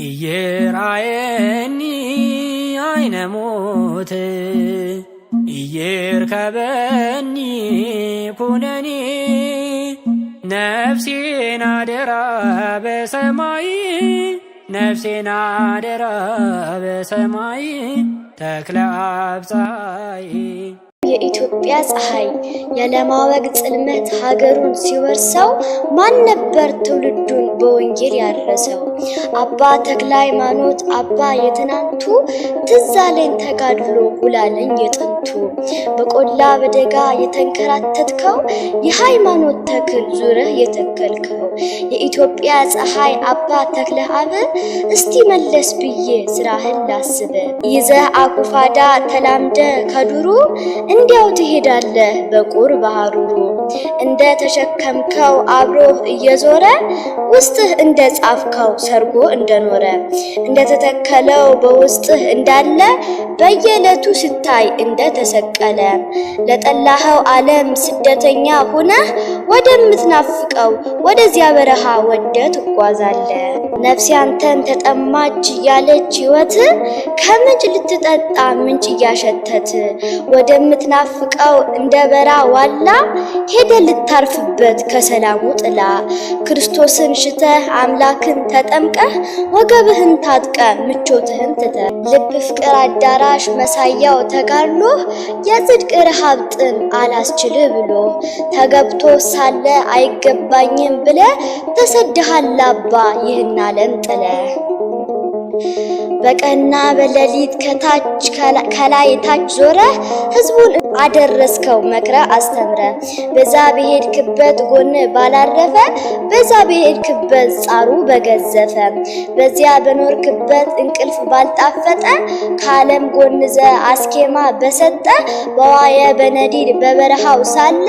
ኢየራየኒ አይነ ሞት ኢየርከበኒ ኩነኔ ነፍሴን አደራ በሰማይ ነፍሴን አደራ በሰማይ ተክለ አብ ፀሐይ የኢትዮጵያ ፀሐይ ያለማወቅ ጽልመት ሀገሩን ሲወርሰው ማን ነበር ትውልዱን በወንጌል ያረሰው? አባ ተክለ ሃይማኖት አባ የትናንቱ ትዝ አለኝ ተጋድሎ ውላለኝ የጥንቱ። በቆላ በደጋ የተንከራተትከው የሃይማኖት ተክል ዙረህ የተከልከው የኢትዮጵያ ፀሐይ አባ ተክለ አብ እስቲ መለስ ብዬ ስራህን ላስብ። ይዘህ አኩፋዳ ተላምደ ከዱሩ እንዲያው ትሄዳለህ በቁር ባህሩሩ። እንደ ተሸከምከው አብሮህ እየዞረ ውስጥህ እንደ ጻፍከው ሰርጎ እንደኖረ እንደተተከለው በውስጥህ እንዳለ በየዕለቱ ስታይ እንደ ተሰቀለ ለጠላኸው ዓለም ስደተኛ ሆነህ ወደምትናፍቀው ወደዚያ በረሃ ወደ ትጓዛለህ። ነፍሴ አንተን ተጠማች ያለች ሕይወት ከምንጭ ልትጠጣ ምንጭ እያሸተት ወደምትናፍቀው እንደ በራ ዋላ ሄደ ልታርፍበት ከሰላሙ ጥላ። ክርስቶስን ሽተህ አምላክን ተጠምቀህ ወገብህን ታጥቀ ምቾትህን ትተህ ልብ ፍቅር አዳራሽ መሳያው ተጋድሎ የጽድቅ ረሃብ ጥም አላስችል ብሎ ተገብቶ ሳለ አይገባኝም ብለ ተሰደሃል አባ ይህን ዓለም ጥለ። በቀንና በሌሊት ከላይ ታች ዞረ ህዝቡን አደረስከው መክረ አስተምረ። በዛ በሄድክበት ጎን ባላረፈ በዛ በሄድክበት ጻሩ በገዘፈ በዚያ በኖርክበት እንቅልፍ ባልጣፈጠ ከዓለም ጎንዘ አስኬማ በሰጠ በዋየ በነዲድ በበረሃው ሳለ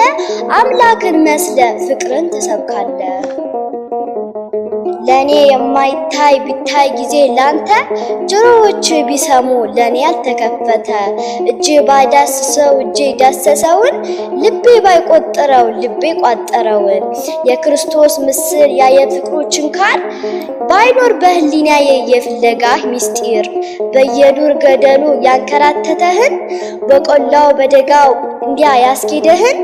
አምላክን መስለ ፍቅርን ትሰብካለ። ለኔ የማይታይ ቢታይ ጊዜ ላንተ ጆሮዎች ቢሰሙ ለኔ ያልተከፈተ እጄ ባዳስሰው እጄ ዳሰሰውን ልቤ ባይቆጠረው ልቤ ቋጠረውን የክርስቶስ ምስል ያየፍቅሩ ችንካር ባይኖር በህሊናዬ የፍለጋህ ሚስጢር በየዱር ገደሉ ያንከራተተህን በቆላው በደጋው እንዲያ ያስኬደህን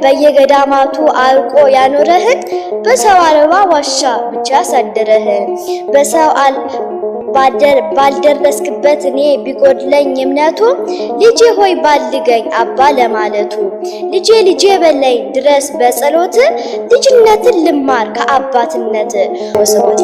በየገዳማቱ አርቆ ያኖረህን በሰው አልባ ዋሻ ብቻ ያሳደረህን በሰው ባልደረስክበት እኔ ቢጎድለኝ እምነቱ ልጄ ሆይ ባልገኝ አባ ለማለቱ ልጄ ልጄ በለኝ ድረስ በጸሎት ልጅነትን ልማር ከአባትነት ወሰወት